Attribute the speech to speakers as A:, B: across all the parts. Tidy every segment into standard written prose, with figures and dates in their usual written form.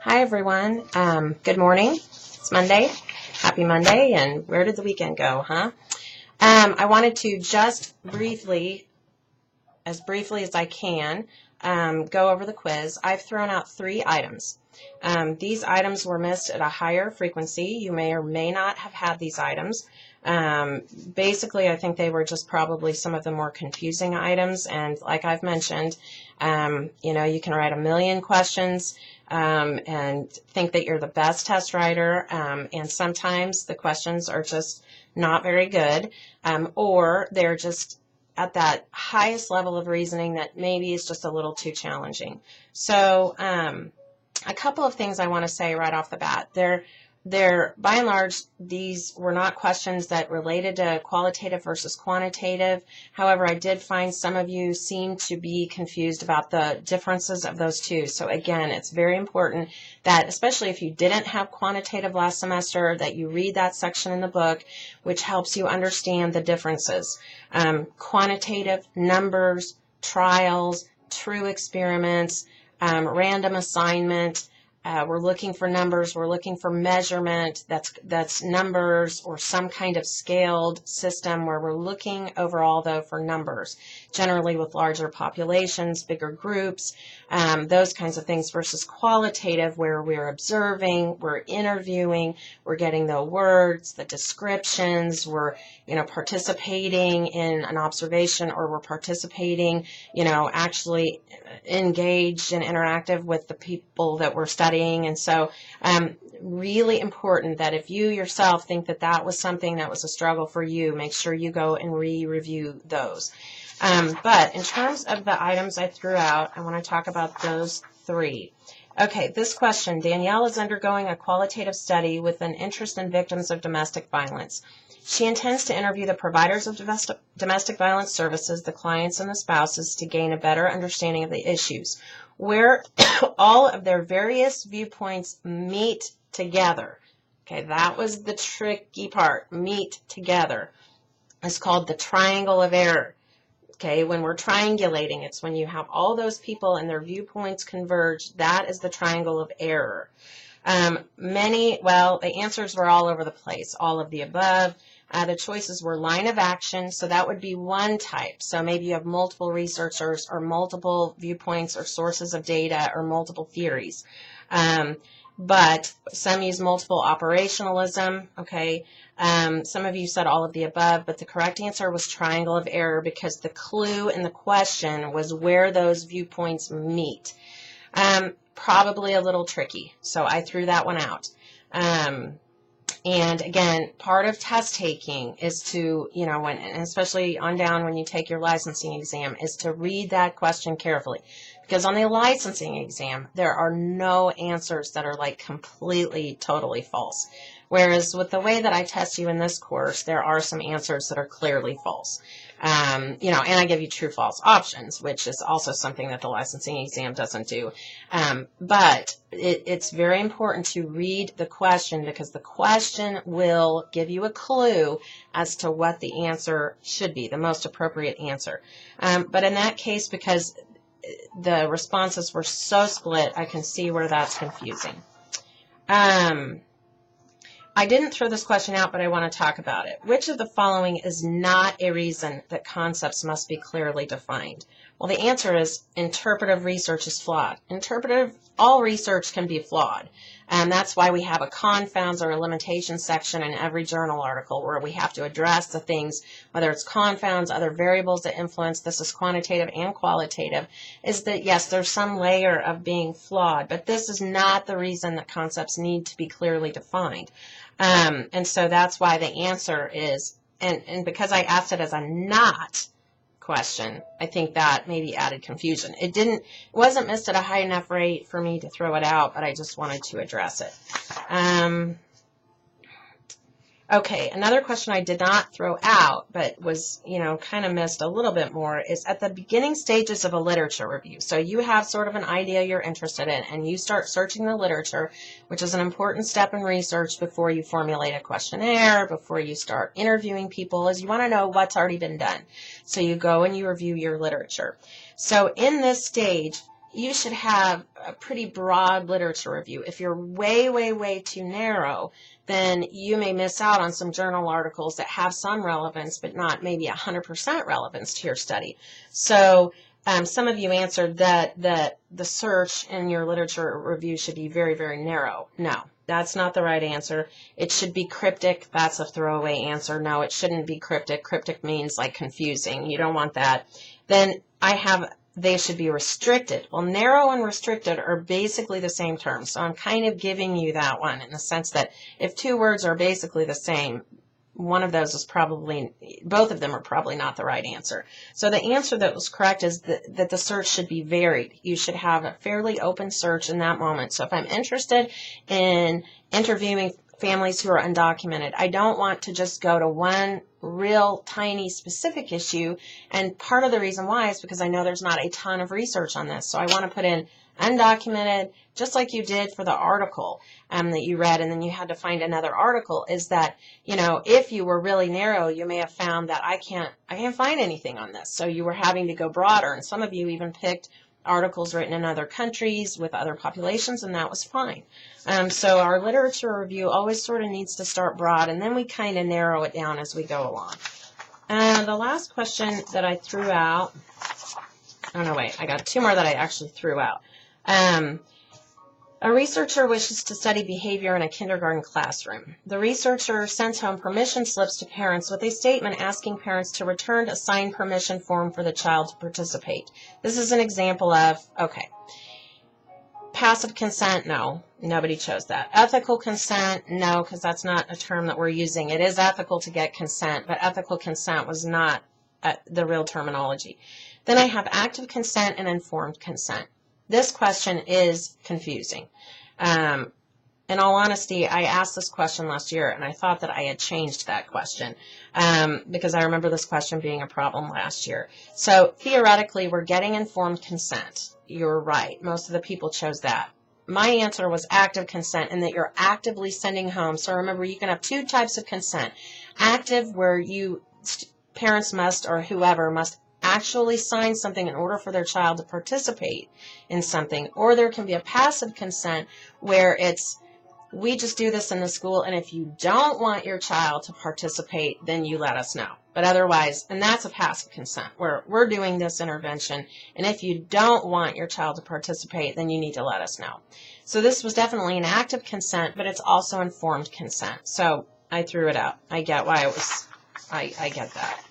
A: Hi, everyone. Good morning. It's Monday. Happy Monday. And where did the weekend go, huh? I wanted to just briefly, as I can, go over the quiz. I've thrown out 3 items. These items were missed at a higher frequency. You may or may not have had these items. Basically, I think they were just probably some of the more confusing items. And like I've mentioned, you can write a million questions and think that you're the best test writer. And sometimes the questions are just not very good, or they're just at that highest level of reasoning that maybe is just a little too challenging. So a couple of things I want to say right off the bat. They're by and large, these were not questions that related to qualitative versus quantitative. However, I did find some of you seem to be confused about the differences of those two. So again, it's very important that, especially if you didn't have quantitative last semester, that you read that section in the book, which helps you understand the differences. Quantitative, numbers, trials, true experiments, random assignment. We're looking for numbers, we're looking for measurement, that's numbers or some kind of scaled system where we're looking overall though for numbers, generally with larger populations, bigger groups, those kinds of things, versus qualitative where we're observing, we're interviewing, we're getting the words, the descriptions, we're participating in an observation, or we're participating, actually engaged and interactive with the people that we're studying. And so really important that if you yourself think that that was something that was a struggle for you, make sure you go and re-review those. But in terms of the items I threw out, I want to talk about those 3. Okay, this question, Danielle is undergoing a qualitative study with an interest in victims of domestic violence. She intends to interview the providers of domestic violence services, the clients and the spouses, to gain a better understanding of the issues, where all of their various viewpoints meet together. Okay, that was the tricky part, meet together. It's called the triangle of error. Okay, when we're triangulating, it's when you have all those people and their viewpoints converge. That is the triangle of error. The answers were all over the place, all of the above. The choices were line of action, so that would be one type. So maybe you have multiple researchers or multiple viewpoints or sources of data or multiple theories. But some use multiple operationalism, okay? Some of you said all of the above, but the correct answer was triangle of error because the clue in the question was where those viewpoints meet. Probably a little tricky, so I threw that one out. And again, part of test taking is to, and especially on down when you take your licensing exam, is to read that question carefully. Because on the licensing exam, there are no answers that are like completely, totally false. Whereas with the way that I test you in this course, there are some answers that are clearly false. And I give you true-false options, which is also something that the licensing exam doesn't do. But it's very important to read the question because the question will give you a clue as to what the answer should be, the most appropriate answer. But in that case, because the responses were so split, I can see where that's confusing. I didn't throw this question out, but I want to talk about it. Which of the following is not a reason that concepts must be clearly defined? Well, the answer is interpretive research is flawed. All research can be flawed. And that's why we have a confounds or a limitation section in every journal article where we have to address the things, whether it's confounds, other variables that influence, this is quantitative and qualitative, is that yes, there's some layer of being flawed, but this is not the reason that concepts need to be clearly defined. And so that's why the answer is, and because I asked it as a not question, I think that maybe added confusion. It wasn't missed at a high enough rate for me to throw it out, but I just wanted to address it. Okay, another question I did not throw out, but was, kind of missed a little bit more, is at the beginning stages of a literature review. So you have sort of an idea you're interested in, and you start searching the literature, which is an important step in research before you formulate a questionnaire, before you start interviewing people, is you want to know what's already been done. So you go and you review your literature. So in this stage, you should have a pretty broad literature review. If you're way, way, way too narrow, then you may miss out on some journal articles that have some relevance, but not maybe 100% relevance to your study. So some of you answered that the search in your literature review should be very, very narrow. No, that's not the right answer. It should be cryptic. That's a throwaway answer. No, it shouldn't be cryptic. Cryptic means like confusing. You don't want that. Then they should be restricted. Well, narrow and restricted are basically the same term. So I'm kind of giving you that one in the sense that if two words are basically the same, one of those is probably, both of them are probably not the right answer. So the answer that was correct is that the search should be varied. You should have a fairly open search in that moment. So if I'm interested in interviewing families who are undocumented, I don't want to just go to one real tiny specific issue. And part of the reason why is because I know there's not a ton of research on this. So I want to put in undocumented, just like you did for the article that you read, and then you had to find another article, is that, you know, if you were really narrow, you may have found that I can't find anything on this. So you were having to go broader, and some of you even picked articles written in other countries with other populations, and that was fine. So our literature review always sort of needs to start broad, and then we kind of narrow it down as we go along. And the last question that I threw out, oh no, wait, I got two more that I actually threw out. A researcher wishes to study behavior in a kindergarten classroom. The researcher sends home permission slips to parents with a statement asking parents to return a signed permission form for the child to participate. This is an example of, okay, passive consent, no, nobody chose that. Ethical consent, no, because that's not a term that we're using. It is ethical to get consent, but ethical consent was not the real terminology. Then I have active consent and informed consent. This question is confusing. In all honesty, I asked this question last year, and I thought that I had changed that question because I remember this question being a problem last year. So theoretically, we're getting informed consent. You're right. Most of the people chose that. My answer was active consent, and that you're actively sending home. So remember, you can have two types of consent. Active, where parents must, or whoever must, actually sign something in order for their child to participate in something. Or there can be a passive consent where it's, we just do this in the school, and if you don't want your child to participate, then you let us know. But otherwise, and that's a passive consent, where we're doing this intervention, and if you don't want your child to participate, then you need to let us know. So this was definitely an active consent, but it's also informed consent. So I threw it out. I get why it was, I get that.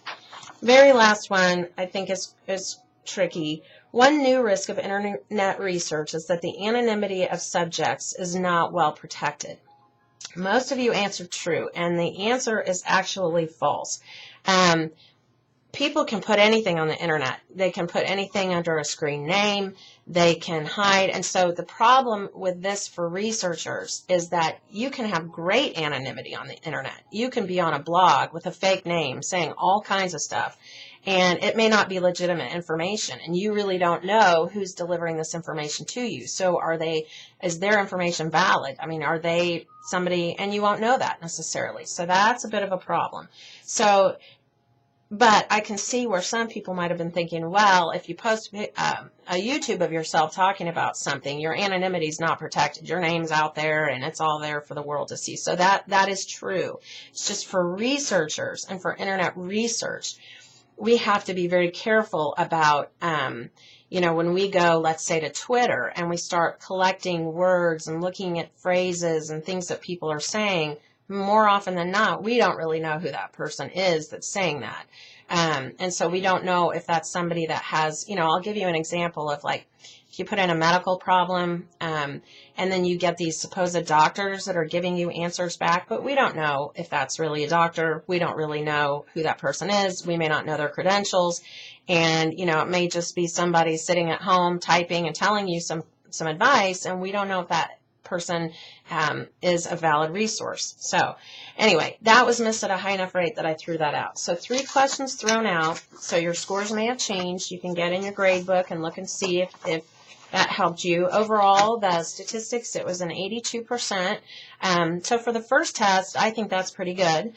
A: Very last one, I think is tricky. One new risk of internet research is that the anonymity of subjects is not well protected. Most of you answered true, and the answer is actually false. People can put anything on the internet. They can put anything under a screen name. They can hide. And so the problem with this for researchers is that you can have great anonymity on the internet. You can be on a blog with a fake name saying all kinds of stuff, and it may not be legitimate information, and you really don't know who's delivering this information to you. So is their information valid? I mean, are they somebody, and you won't know that necessarily. So that's a bit of a problem. So, but I can see where some people might have been thinking, well, if you post a YouTube of yourself talking about something, your anonymity is not protected. Your name's out there, and it's all there for the world to see. So that is true. It's just for researchers and for internet research, we have to be very careful about, when we go, let's say, to Twitter, and we start collecting words and looking at phrases and things that people are saying. More often than not, we don't really know who that person is that's saying that. And so we don't know if that's somebody that has, I'll give you an example of, like, if you put in a medical problem, and then you get these supposed doctors that are giving you answers back, but we don't know if that's really a doctor. We don't really know who that person is. We may not know their credentials. And, it may just be somebody sitting at home typing and telling you some advice, and we don't know if that person is a valid resource. So anyway, that was missed at a high enough rate that I threw that out. So 3 questions thrown out. So your scores may have changed. You can get in your grade book and look and see if that helped you. Overall, the statistics, it was an 82%. So for the first test, I think that's pretty good.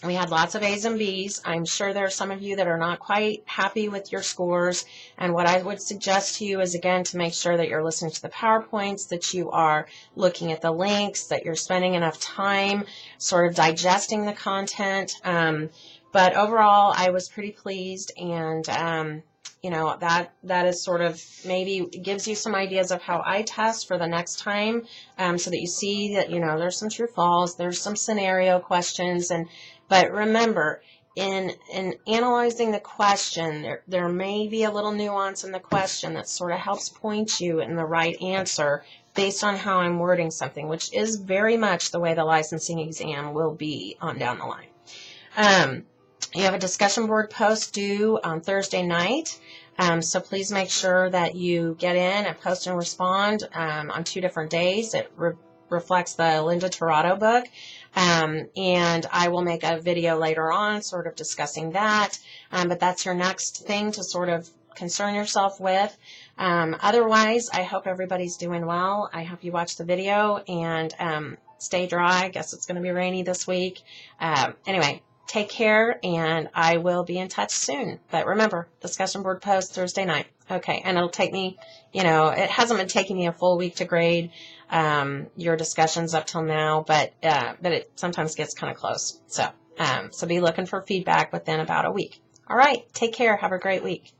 A: We had lots of A's and B's. I'm sure there are some of you that are not quite happy with your scores. And what I would suggest to you is, again, to make sure that you're listening to the PowerPoints, that you are looking at the links, that you're spending enough time sort of digesting the content. But overall, I was pretty pleased, and you know, that is sort of maybe gives you some ideas of how I test for the next time, so that you see that, you know, there's some true false, there's some scenario questions, but remember, in analyzing the question, there may be a little nuance in the question that sort of helps point you in the right answer based on how I'm wording something, which is very much the way the licensing exam will be on down the line. You have a discussion board post due on Thursday night, so please make sure that you get in and post and respond on 2 different days. It reflects the Linda Tirado book, and I will make a video later on sort of discussing that, but that's your next thing to sort of concern yourself with. Otherwise, I hope everybody's doing well. I hope you watch the video, and stay dry. I guess it's going to be rainy this week. Anyway, take care, and I will be in touch soon. But remember, discussion board post Thursday night. Okay, and it'll take me, you know, it hasn't been taking me a full week to grade your discussions up till now, but it sometimes gets kind of close. So be looking for feedback within about a week. All right, take care. Have a great week.